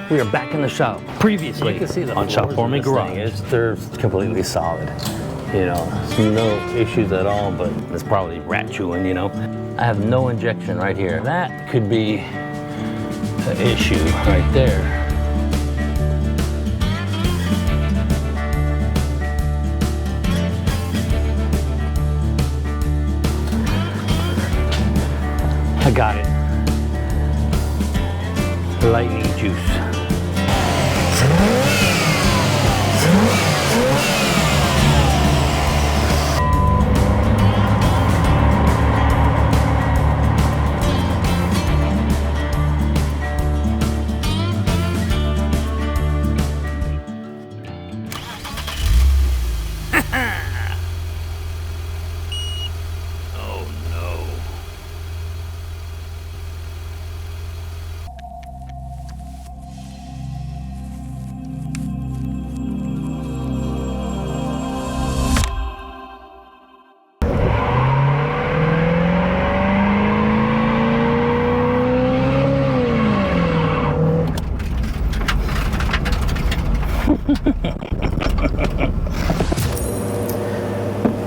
We are back in the shop. Previously, You can see the on Shop Formula Garage. They're completely solid. You know, no issues at all, but It's probably rat chewing, you know. I have no injection right here. That could be an issue right there. I got it. Lightning juice. Oh no.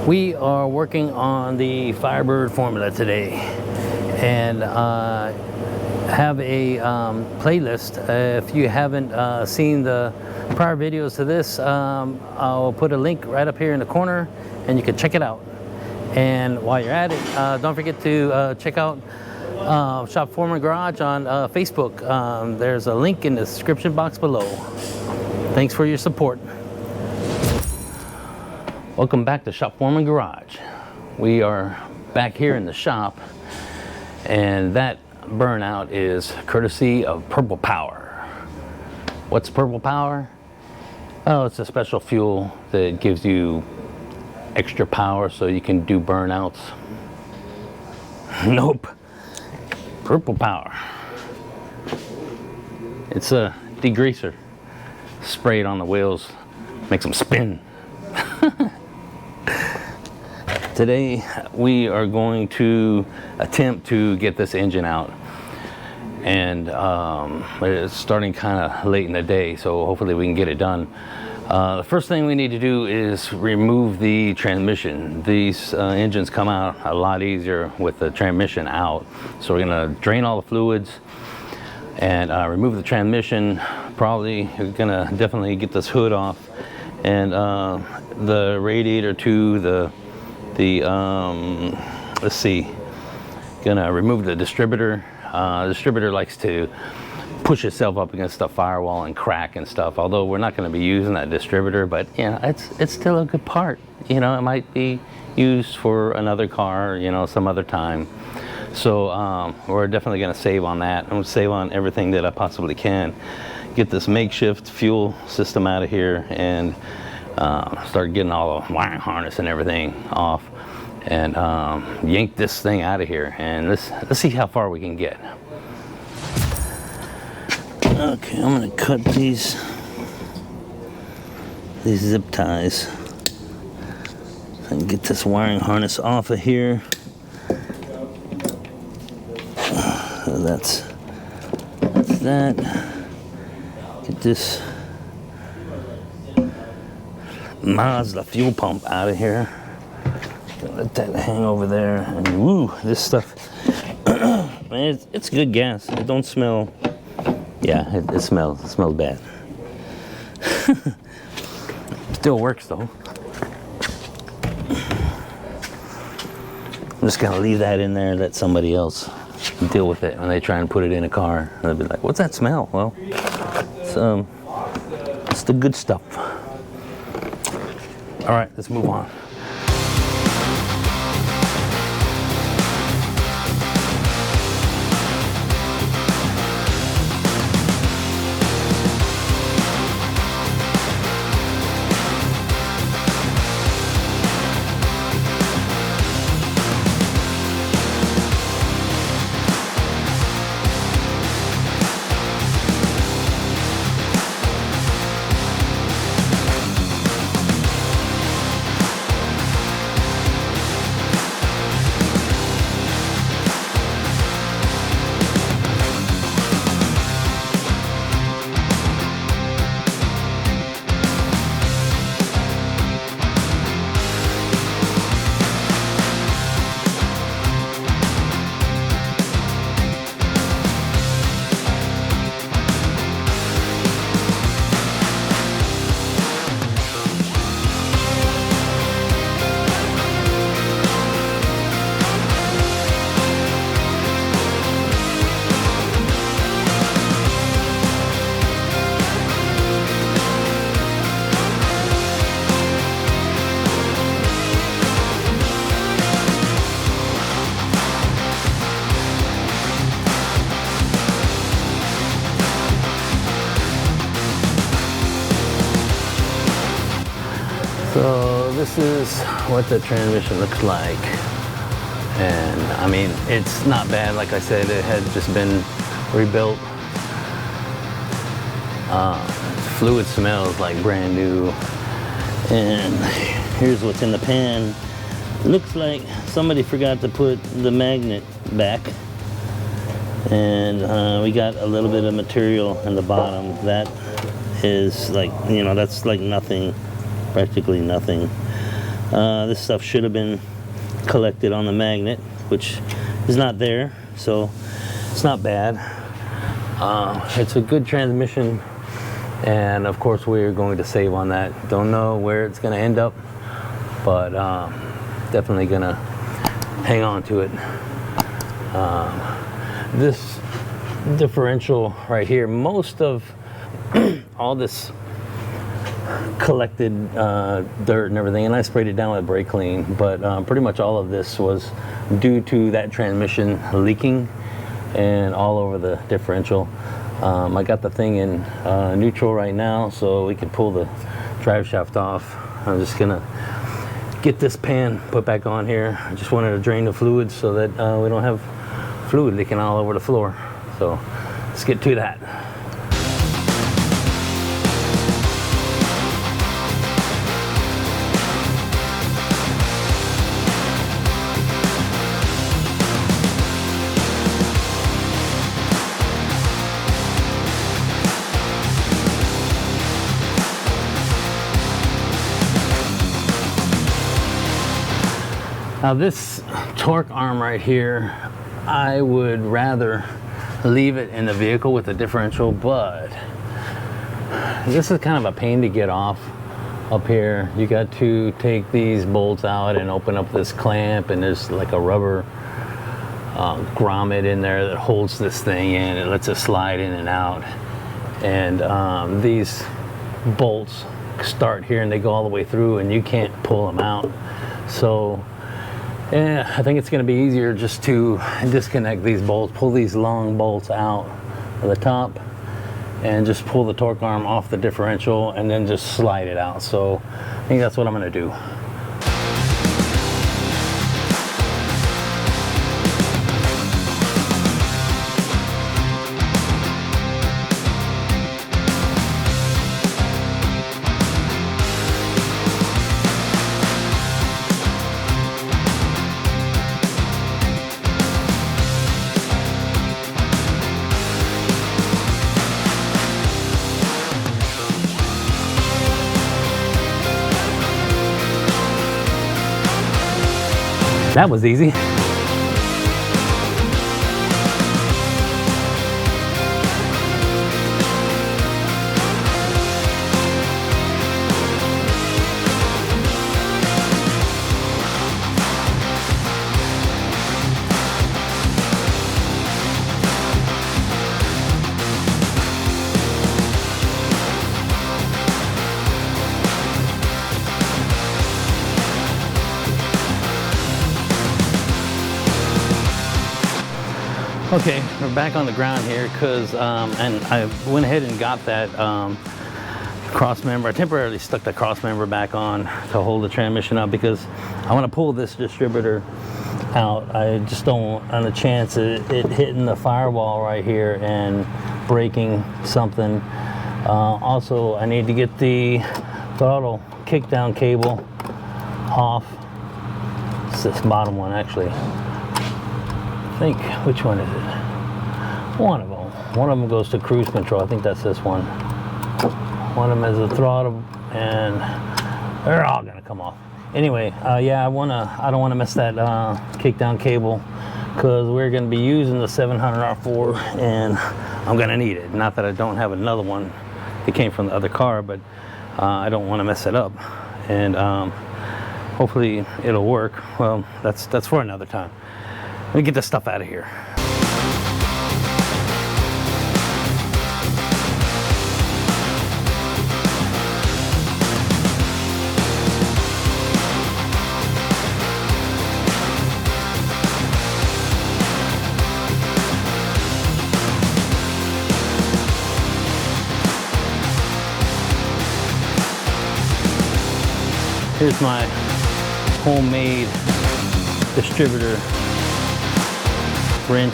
We are working on the Firebird Formula today, and have a playlist. If you haven't seen the prior videos to this, I'll put a link right up here in the corner, and you can check it out. And while you're at it, don't forget to check out Shop Formula Garage on Facebook. There's a link in the description box below. Thanks for your support. Welcome back to Shop Formula Garage. We are back here in the shop, and that burnout is courtesy of Purple Power. What's Purple Power? Oh, it's a special fuel that gives you extra power so you can do burnouts. Nope. Purple Power. It's a degreaser. Spray it on the wheels, makes them spin. Today we are going to attempt to get this engine out, and it's starting kind of late in the day, so hopefully we can get it done. The first thing we need to do is remove the transmission. These engines come out a lot easier with the transmission out, so we're going to drain all the fluids and remove the transmission. Probably we're going to definitely get this hood off, and the radiator too, let's see, gonna remove the distributor. The distributor likes to push itself up against the firewall and crack and stuff, although we're not going to be using that distributor, but you know, it's still a good part. You know, it might be used for another car, you know, some other time. So we're definitely going to save on that, and we'll save on everything that I possibly can. Get this makeshift fuel system out of here, and start getting all the wiring harness and everything off, and yank this thing out of here, and let's see how far we can get. Okay, I'm gonna cut these zip ties and get this wiring harness off of here. That's that. Get this Mazda fuel pump out of here. Let that hang over there, and woo, this stuff, man, it's good gas. It don't smell, yeah, it smells bad. Still works though. I'm just gonna leave that in there, let somebody else deal with it when they try and put it in a car. They'll be like, what's that smell? Well, it's the good stuff. All right, let's move on. So this is what the transmission looks like. And I mean, it's not bad. Like I said, it had just been rebuilt. Fluid smells like brand new. And here's what's in the pan. Looks like somebody forgot to put the magnet back. And we got a little bit of material in the bottom. That is like, you know, that's like nothing, practically nothing. This stuff should have been collected on the magnet, which is not there, so it's not bad. It's a good transmission, and of course we're going to save on that. Don't know where it's going to end up, but definitely going to hang on to it. This differential right here, most of all this collected dirt and everything, and I sprayed it down with brake clean, but pretty much all of this was due to that transmission leaking and all over the differential. I got the thing in neutral right now, so we can pull the drive shaft off. I'm just gonna get this pan put back on here. I just wanted to drain the fluids so that we don't have fluid leaking all over the floor. So let's get to that. Now this torque arm right here, I would rather leave it in the vehicle with the differential, but this is kind of a pain to get off up here. You got to take these bolts out and open up this clamp, and there's like a rubber grommet in there that holds this thing in. It lets it slide in and out. And these bolts start here and they go all the way through, and you can't pull them out. So yeah, I think it's going to be easier just to disconnect these bolts, pull these long bolts out of the top, and just pull the torque arm off the differential and then just slide it out. So I think that's what I'm going to do. That was easy. Okay, we're back on the ground here because, and I went ahead and got that cross member. I temporarily stuck the cross member back on to hold the transmission up because I want to pull this distributor out. I just don't want a chance of it hitting the firewall right here and breaking something. Also, I need to get the throttle kickdown cable off. It's this bottom one actually. I think, which one is it? One of them. One of them goes to cruise control. I think that's this one. One of them is a throttle, and they're all gonna come off. Anyway, yeah, I don't wanna miss that kickdown cable because we're gonna be using the 700R4, and I'm gonna need it. Not that I don't have another one that came from the other car, but I don't wanna mess it up. And hopefully it'll work. Well, that's for another time. Let me get this stuff out of here. Here's my homemade distributor wrench.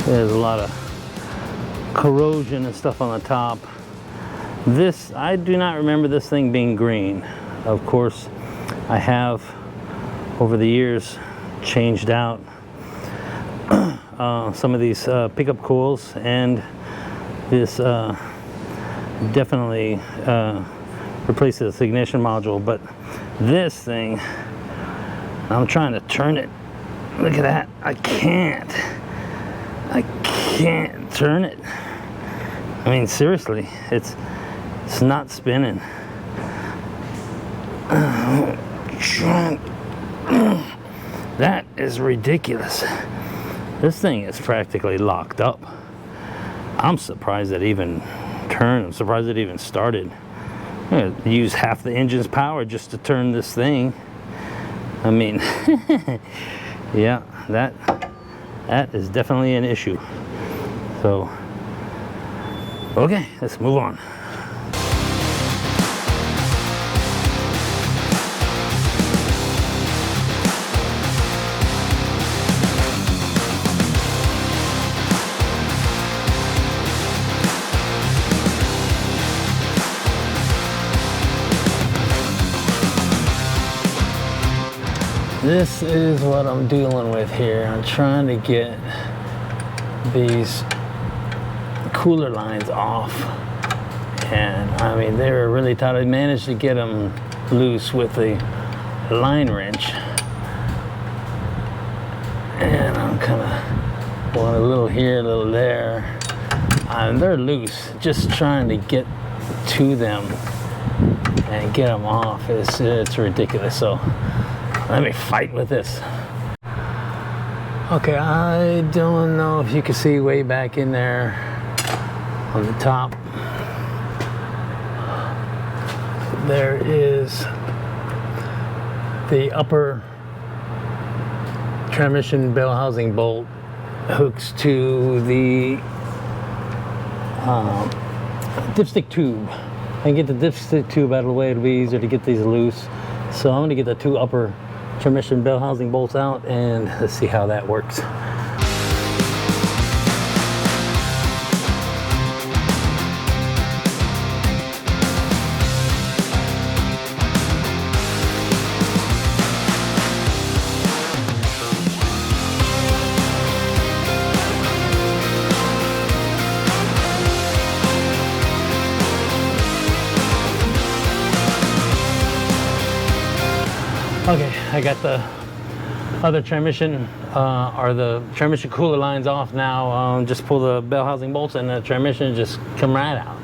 There's a lot of corrosion and stuff on the top. This, I do not remember this thing being green. Of course, I have over the years changed out some of these pickup coils, and this definitely replaces the ignition module. But this thing, I'm trying to turn it. Look at that. I can't turn it. I mean, seriously, it's not spinning. That is ridiculous. This thing is practically locked up. I'm surprised it even turned. I'm surprised it even started. I'm gonna use half the engine's power just to turn this thing. I mean, yeah, that is definitely an issue. So, okay, let's move on. This is what I'm dealing with here. I'm trying to get these cooler lines off, and I mean, they were really tight. I managed to get them loose with the line wrench, and I'm kind of going a little here, a little there, and they're loose. Just trying to get to them and get them off it's ridiculous. So let me fight with this. Okay, I don't know if you can see way back in there on the top. There is the upper transmission bell housing bolt hooks to the dipstick tube. I can get the dipstick tube out of the way. It'll be easier to get these loose. So I'm going to get the two upper transmission bell housing bolts out, and let's see how that works. Okay, I got the other transmission, or the transmission cooler lines off now. Just pull the bell housing bolts and the transmission just come right out.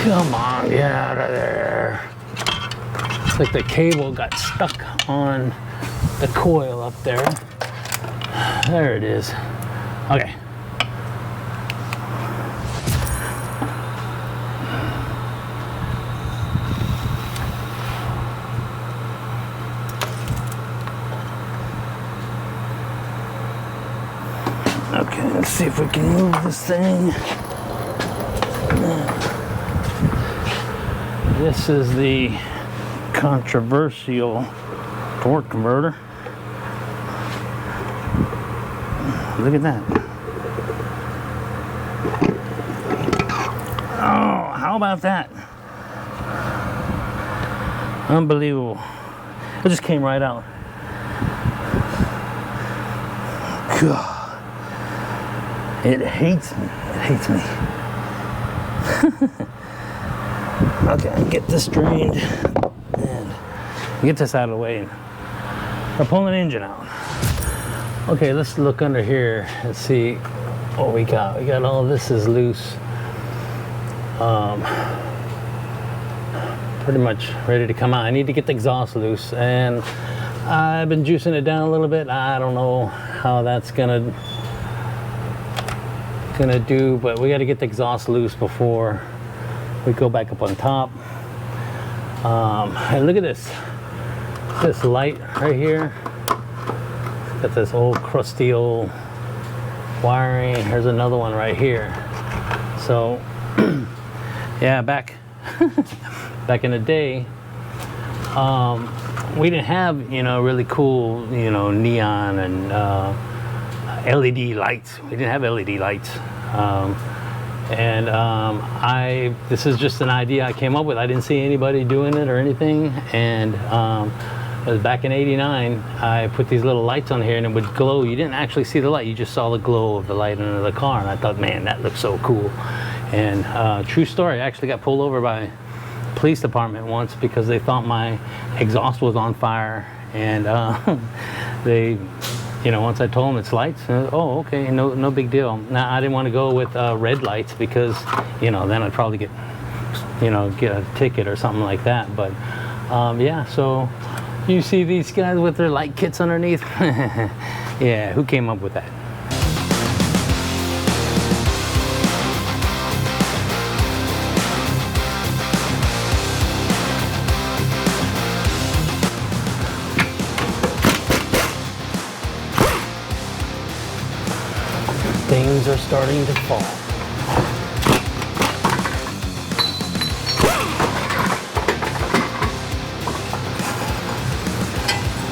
Come on, get out of there. It's like the cable got stuck on the coil up there. There it is. Okay. Okay, let's see if we can move this thing. This is the controversial torque converter. Look at that. Oh, how about that? Unbelievable. It just came right out. God. It hates me. It hates me. Okay, get this drained and get this out of the way. We're pulling the engine out. Okay, let's look under here and see what we got. We got all this is loose. Pretty much ready to come out. I need to get the exhaust loose, and I've been juicing it down a little bit. I don't know how that's gonna do, but we got to get the exhaust loose before we go back up on top. And look at this light right here. Got this old crusty old wiring. Here's another one right here. So yeah, back in the day, we didn't have, you know, really cool, you know, neon and LED lights. We didn't have LED lights. This is just an idea I came up with. I didn't see anybody doing it or anything. And it was back in '89, I put these little lights on here and it would glow. You didn't actually see the light, you just saw the glow of the light under the car. And I thought, man, that looks so cool. And true story, I actually got pulled over by police department once because they thought my exhaust was on fire. And they, you know, once I told them it's lights, oh, okay, no big deal. Now, I didn't want to go with red lights because, you know, then I'd probably get a ticket or something like that. But yeah, so you see these guys with their light kits underneath. Yeah, who came up with that? Things are starting to fall.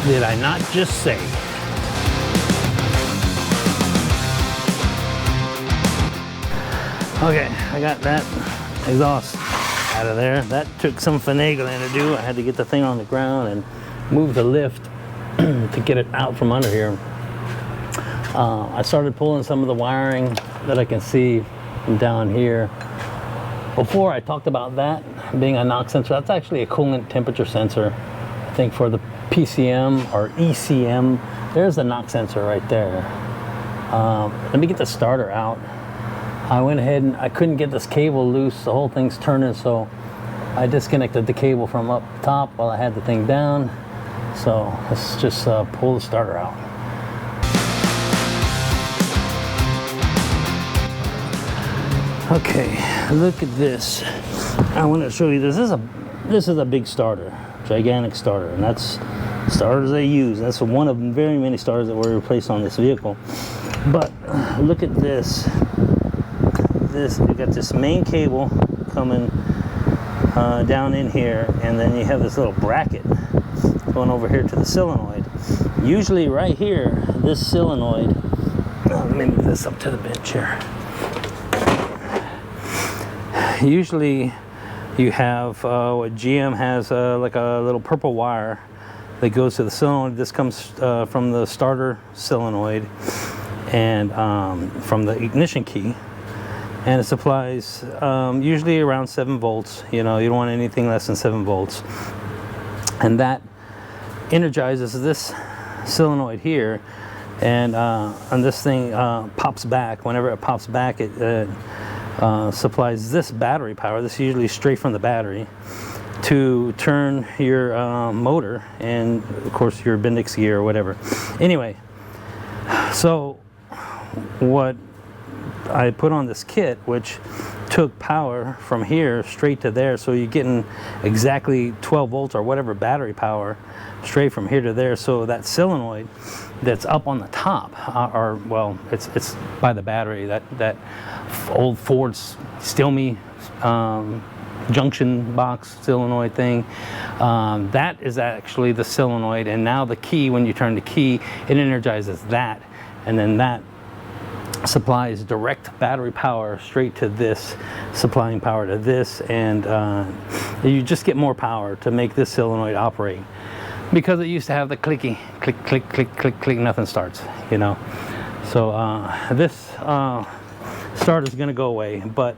Did I not just say? Okay, I got that exhaust out of there. That took some finagling to do. I had to get the thing on the ground and move the lift to get it out from under here. I started pulling some of the wiring that I can see from down here. Before I talked about that being a knock sensor. That's actually a coolant temperature sensor. I think for the PCM or ECM, there's the knock sensor right there. Let me get the starter out. I went ahead and I couldn't get this cable loose. The whole thing's turning, so I disconnected the cable from up top while I had the thing down. So let's just pull the starter out. Okay, look at this. I want to show you this. This is a big starter, gigantic starter, and that's starters they use. That's one of very many starters that were replaced on this vehicle. But look at this. You got this main cable coming down in here, and then you have this little bracket going over here to the solenoid. Usually right here, this solenoid, let me move this up to the bench here. Usually you have what GM has like a little purple wire that goes to the solenoid. This comes from the starter solenoid and from the ignition key, and it supplies usually around 7 volts. You know, you don't want anything less than 7 volts, and that energizes this solenoid here, and this thing pops back. Whenever it pops back, it supplies this battery power. This is usually straight from the battery to turn your motor and of course your Bendix gear or whatever. Anyway, so what I put on this kit, which took power from here straight to there, so you're getting exactly 12 volts or whatever battery power straight from here to there. So that solenoid that's up on the top, or well, it's by the battery, that old Ford Stilme junction box solenoid thing, that is actually the solenoid. And now the key, when you turn the key, it energizes that, and then that supplies direct battery power straight to this, supplying power to this, and you just get more power to make this solenoid operate, because it used to have the clicky click click click click click, nothing starts, you know. So this starter is going to go away, but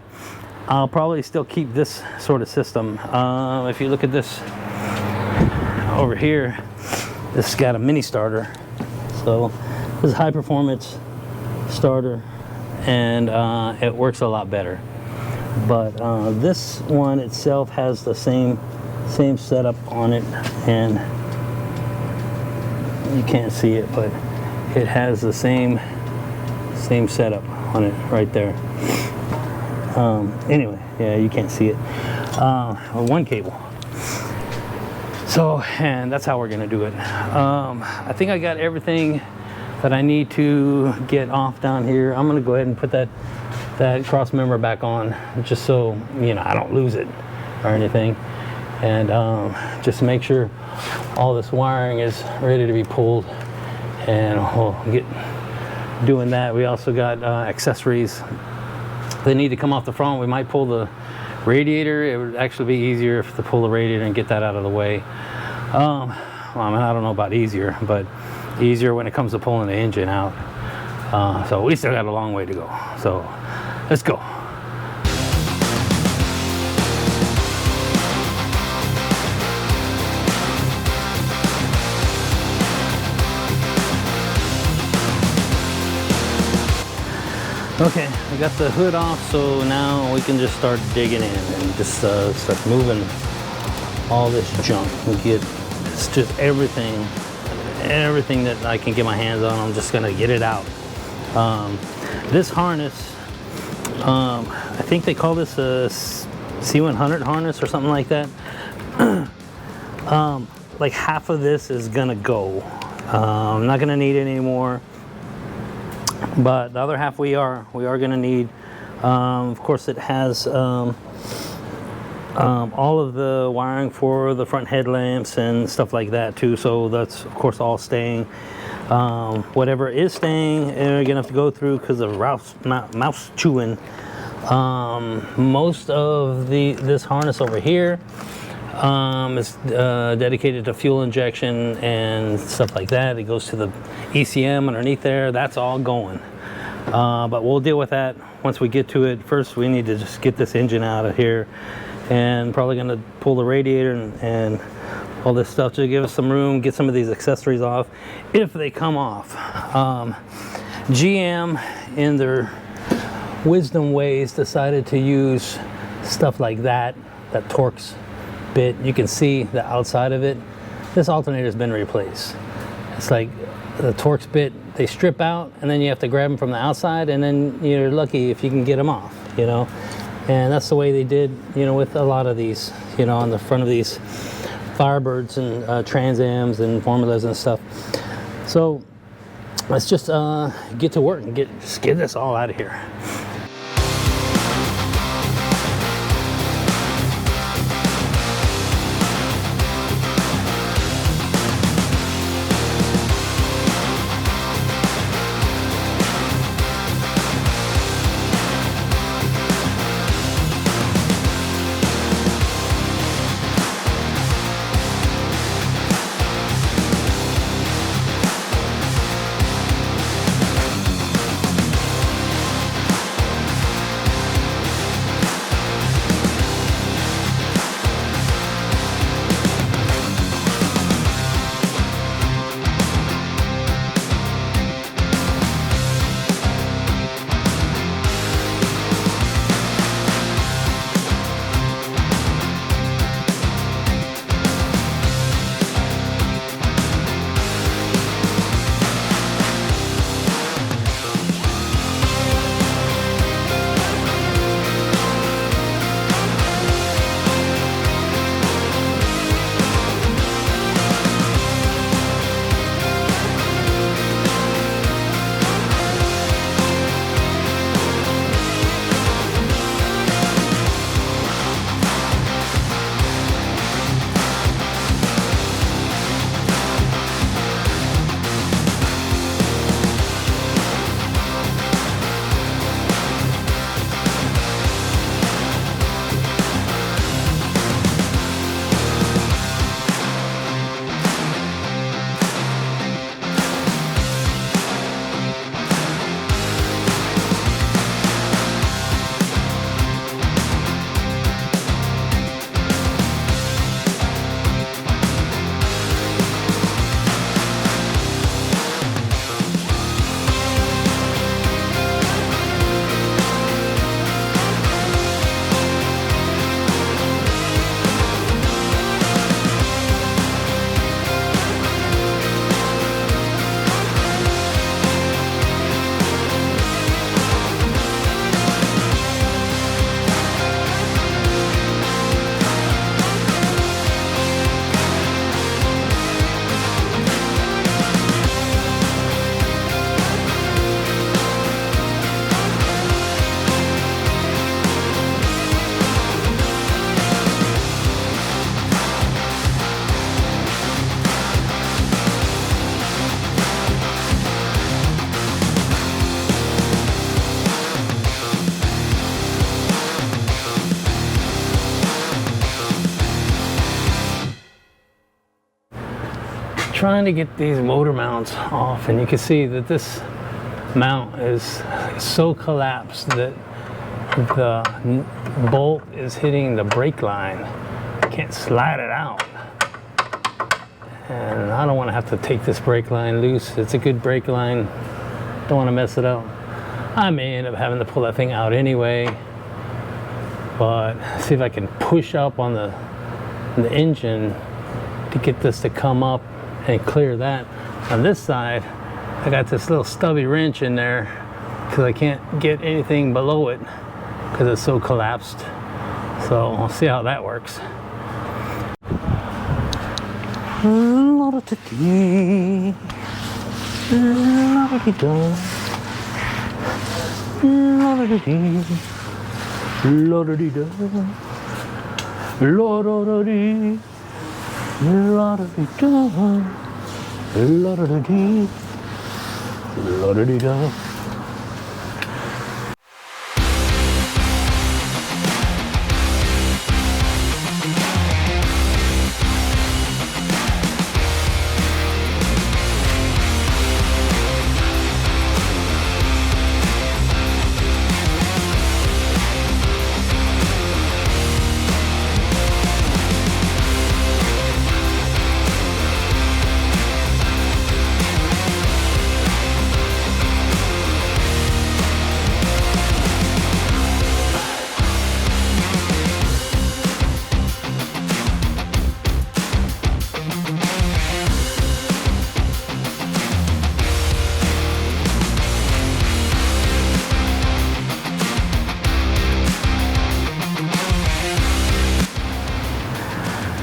I'll probably still keep this sort of system. If you look at this over here, this has got a mini starter, so this is high performance starter, and it works a lot better. But this one itself has the same setup on it, and you can't see it, but it has the same setup on it right there. Anyway, yeah, you can't see it. One cable. So, and that's how we're gonna do it. I think I got everything that I need to get off down here. I'm gonna go ahead and put that cross member back on, just so, you know, I don't lose it or anything. And just to make sure all this wiring is ready to be pulled, and we'll get doing that. We also got accessories. They need to come off the front. We might pull the radiator. It would actually be easier if to pull the radiator and get that out of the way. Well, I mean, I don't know about easier, but easier when it comes to pulling the engine out. So we still got a long way to go. So let's go. Okay, we got the hood off, so now we can just start digging in and just start moving all this junk. We get just everything that I can get my hands on. I'm just gonna get it out. This harness, I think they call this a C100 harness or something like that. Like half of this is gonna go. I'm not gonna need it anymore. But the other half we are going to need. Of course, it has all of the wiring for the front headlamps and stuff like that too. So that's of course all staying. Whatever is staying, we're gonna have to go through because of mouse chewing. Most of this harness over here is dedicated to fuel injection and stuff like that. It goes to the ECM underneath there. That's all going. But we'll deal with that once we get to it. First, we need to just get this engine out of here, and probably going to pull the radiator and all this stuff to give us some room, get some of these accessories off if they come off. GM, in their wisdom ways, decided to use stuff like that Torx bit. You can see the outside of it. This alternator has been replaced. It's like the Torx bit, they strip out, and then you have to grab them from the outside, and then you're lucky if you can get them off, you know. And that's the way they did, you know, with a lot of these, you know, on the front of these Firebirds and Trans Ams and Formulas and stuff. So let's just get to work and just get this all out of here. trying to get these motor mounts off, and you can see that this mount is so collapsed that the bolt is hitting the brake line. I can't slide it out. And I don't want to have to take this brake line loose. It's a good brake line. Don't want to mess it up. I may end up having to pull that thing out anyway. But see if I can push up on the engine to get this to come up and clear that. On this side, I got this little stubby wrench in there because I can't get anything below it because it's so collapsed. So I'll see how that works.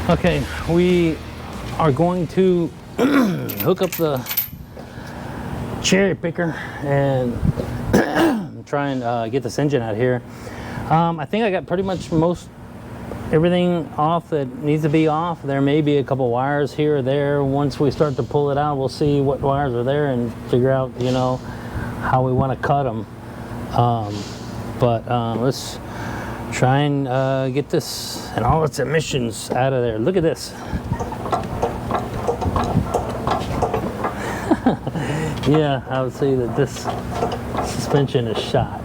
Okay, we are going to hook up the cherry picker and try and get this engine out here. I think I got pretty much everything off that needs to be off. There may be a couple wires here or there. Once we start to pull it out, we'll see what wires are there and figure out, you know, how we want to cut them. Let's try and get this and all its emissions out of there. Look at this. Yeah, I would say that this suspension is shot.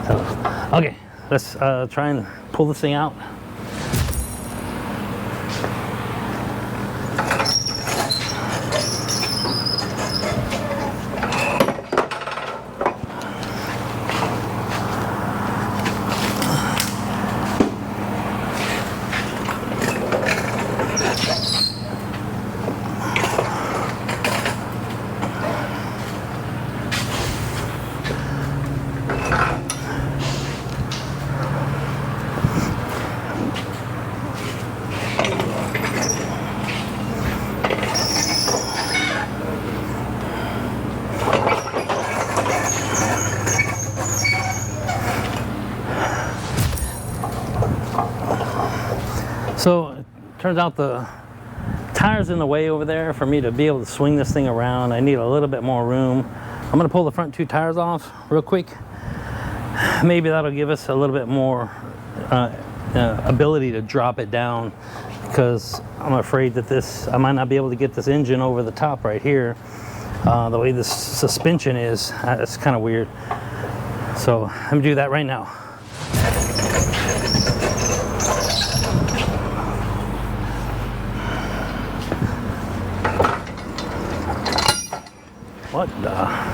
So, okay, let's try and pull this thing out. So it turns out the tire's in the way over there for me to be able to swing this thing around. I need a little bit more room. I'm going to pull the front two tires off real quick. Maybe that'll give us a little bit more ability to drop it down, because I'm afraid that I might not be able to get this engine over the top right here. The way this suspension is, it's kind of weird. So I'm going to do that right now. What the?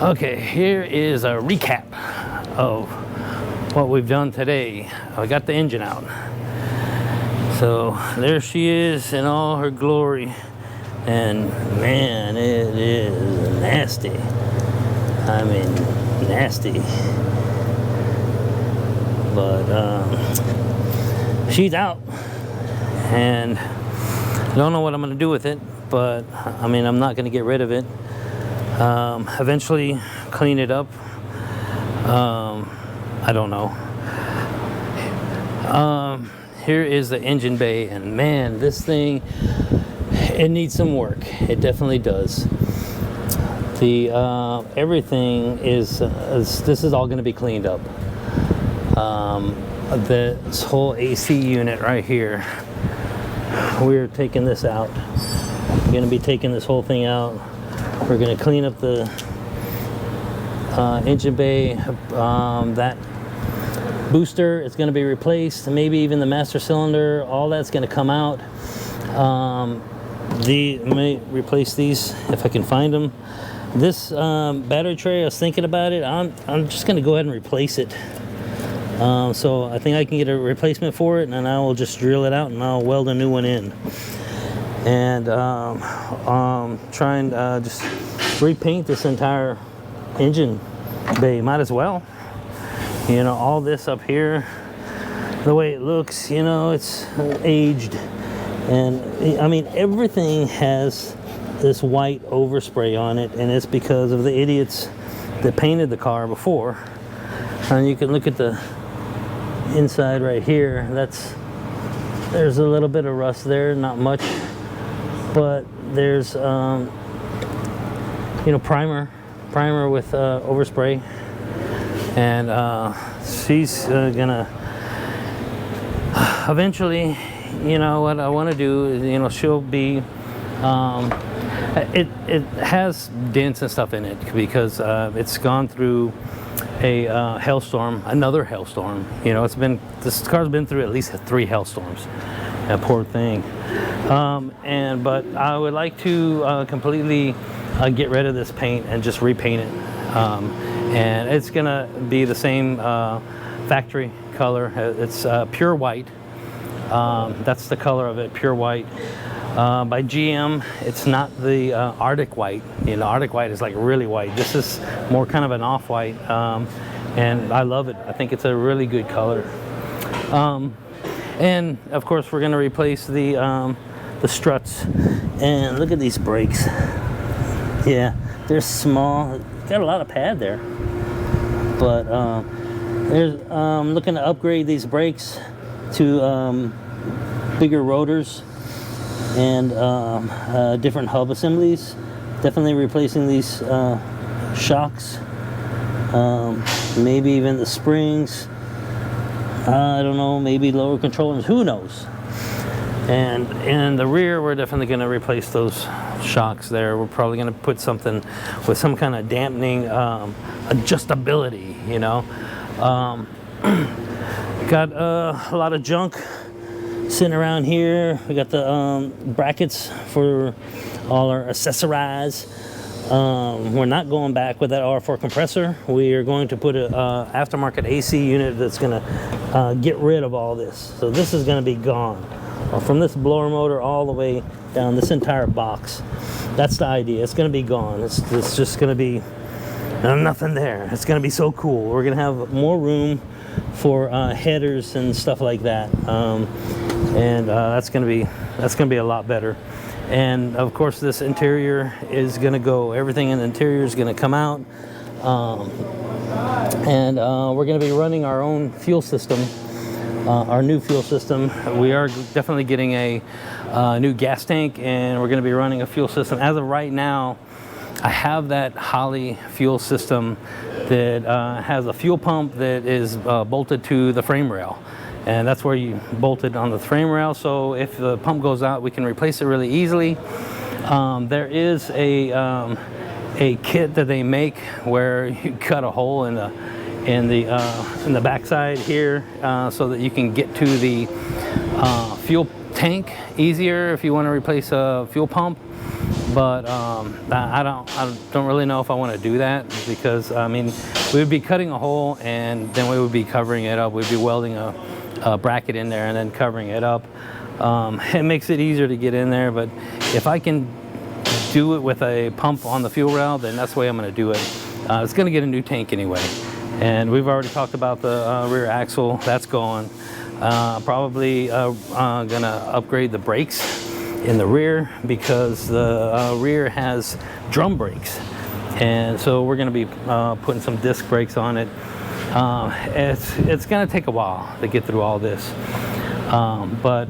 Okay, here is a recap of what we've done today. I got the engine out. So there she is in all her glory. And man, it is nasty. I mean, nasty. But she's out. And I don't know what I'm going to do with it. But I mean, I'm not going to get rid of it. Eventually clean it up. I don't know. Here is the engine bay, and man, this thing, it needs some work. It definitely does. The everything is this is all going to be cleaned up. This whole AC unit right here, we're taking this out. We're going to be taking this whole thing out. We're going to clean up the engine bay. That booster is going to be replaced, maybe even the master cylinder, all that's going to come out. Let me replace these if I can find them. This battery tray, I was thinking about it. I'm just going to go ahead and replace it. So I think I can get a replacement for it, and then I will just drill it out and I'll weld a new one in. And try and just repaint this entire engine bay. Might as well. You know, all this up here, the way it looks, you know, it's aged. And I mean, everything has this white overspray on it, and it's because of the idiots that painted the car before. And you can look at the inside right here. There's a little bit of rust there, not much, but there's you know, primer with overspray. And she's gonna eventually, you know, what I want to do is, you know, she'll be it has dents and stuff in it because it's gone through a another hailstorm. You know, this car's been through at least 3 hailstorms. That poor thing. But I would like to completely get rid of this paint and just repaint it. And it's gonna be the same factory color. It's pure white. That's the color of it, pure white. By GM, it's not the Arctic white. You know, Arctic white is like really white. This is more kind of an off-white, and I love it. I think it's a really good color. And of course, we're gonna replace the struts. And look at these brakes. Yeah, they're small. Got a lot of pad there. But I'm looking to upgrade these brakes to bigger rotors and different hub assemblies. Definitely replacing these shocks, maybe even the springs. I don't know, maybe lower controllers, who knows. And in the rear, we're definitely going to replace those shocks there. We're probably going to put something with some kind of dampening adjustability, you know. Got a lot of junk sitting around here. We got the brackets for all our accessorize. We're not going back with that R4 compressor. We are going to put an aftermarket AC unit that's going to get rid of all this. So this is going to be gone. From this blower motor all the way down this entire box. That's the idea. It's going to be gone. It's just going to be nothing there. It's going to be so cool. We're going to have more room for headers and stuff like that. That's going to be a lot better. And of course, this interior is going to go. Everything in the interior is going to come out. We're going to be running our own fuel system. Our new fuel system. We are definitely getting a new gas tank, and we're going to be running a fuel system. As of right now, I have that Holley fuel system that has a fuel pump that is bolted to the frame rail, and that's where you bolt it on the frame rail. So if the pump goes out, we can replace it really easily. There is a kit that they make where you cut a hole in the backside here, so that you can get to the fuel tank easier if you want to replace a fuel pump. but I don't really know if I want to do that, because I mean, we would be cutting a hole and then we would be covering it up. We'd be welding a bracket in there and then covering it up. It makes it easier to get in there, but if I can do it with a pump on the fuel rail, then that's the way I'm going to do it. It's going to get a new tank anyway, and we've already talked about the rear axle. That's going. Probably gonna upgrade the brakes in the rear, because the rear has drum brakes, and so we're gonna be putting some disc brakes on it. It's gonna take a while to get through all this, but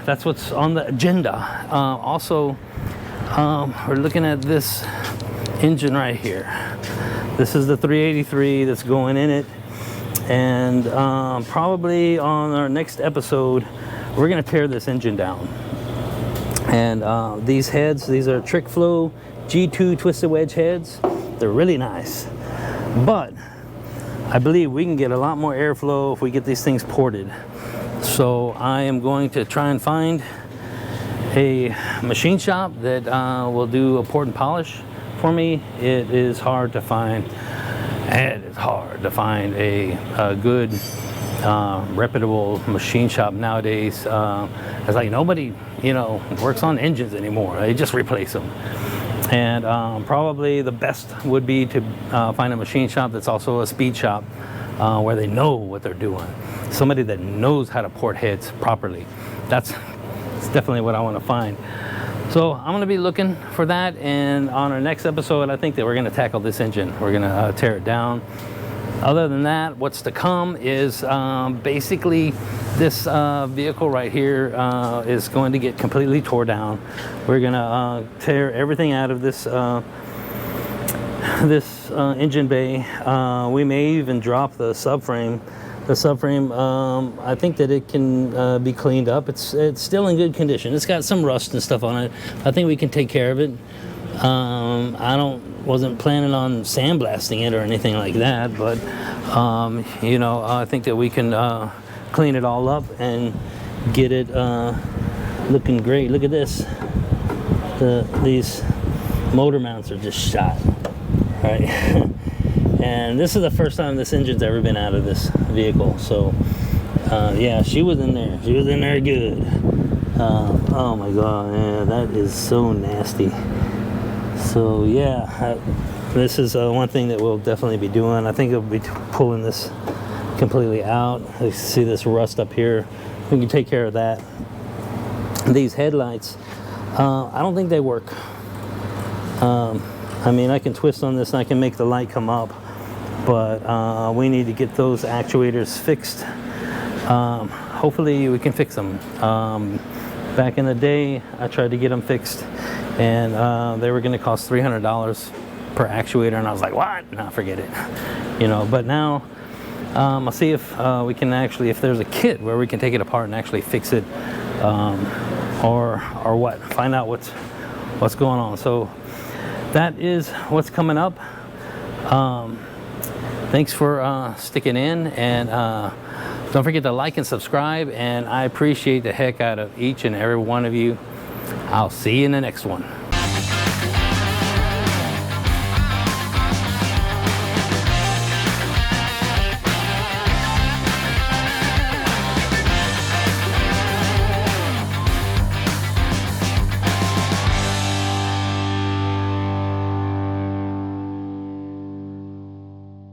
that's what's on the agenda. Also, we're looking at this engine right here. This is the 383 that's going in it. And probably on our next episode, we're gonna tear this engine down. And these heads, these are Trick Flow G2 twisted wedge heads. They're really nice, but I believe we can get a lot more airflow if we get these things ported. So I am going to try and find a machine shop that will do a port and polish for me. It is hard to find. And it's hard to find a good, reputable machine shop nowadays. It's like nobody, works on engines anymore. They just replace them. And probably the best would be to find a machine shop that's also a speed shop, where they know what they're doing. Somebody that knows how to port heads properly. That's definitely what I want to find. So I'm going to be looking for that, and on our next episode, I think that we're going to tackle this engine. We're going to tear it down. Other than that, what's to come is basically this vehicle right here is going to get completely tore down. We're going to tear everything out of this engine bay. We may even drop the subframe. The subframe, I think that it can be cleaned up. It's still in good condition. It's got some rust and stuff on it. I think we can take care of it. I wasn't planning on sandblasting it or anything like that, but I think that we can clean it all up and get it looking great. Look at this. These motor mounts are just shot, right? And this is the first time this engine's ever been out of this vehicle. So, yeah, she was in there. She was in there good. Oh my God, yeah, that is so nasty. So, yeah, this is one thing that we'll definitely be doing. I think we'll be pulling this completely out. You see this rust up here. We can take care of that. These headlights, I don't think they work. I mean, I can twist on this and I can make the light come up, but we need to get those actuators fixed. Hopefully we can fix them. Back in the day, I tried to get them fixed, and they were going to cost $300 per actuator, and I was like, what? Nah, forget it. But now I'll see if we can actually, if there's a kit where we can take it apart and actually fix it, or what, find out what's going on. So that is what's coming up. Thanks for sticking in, and don't forget to like and subscribe, and I appreciate the heck out of each and every one of you. I'll see you in the next one.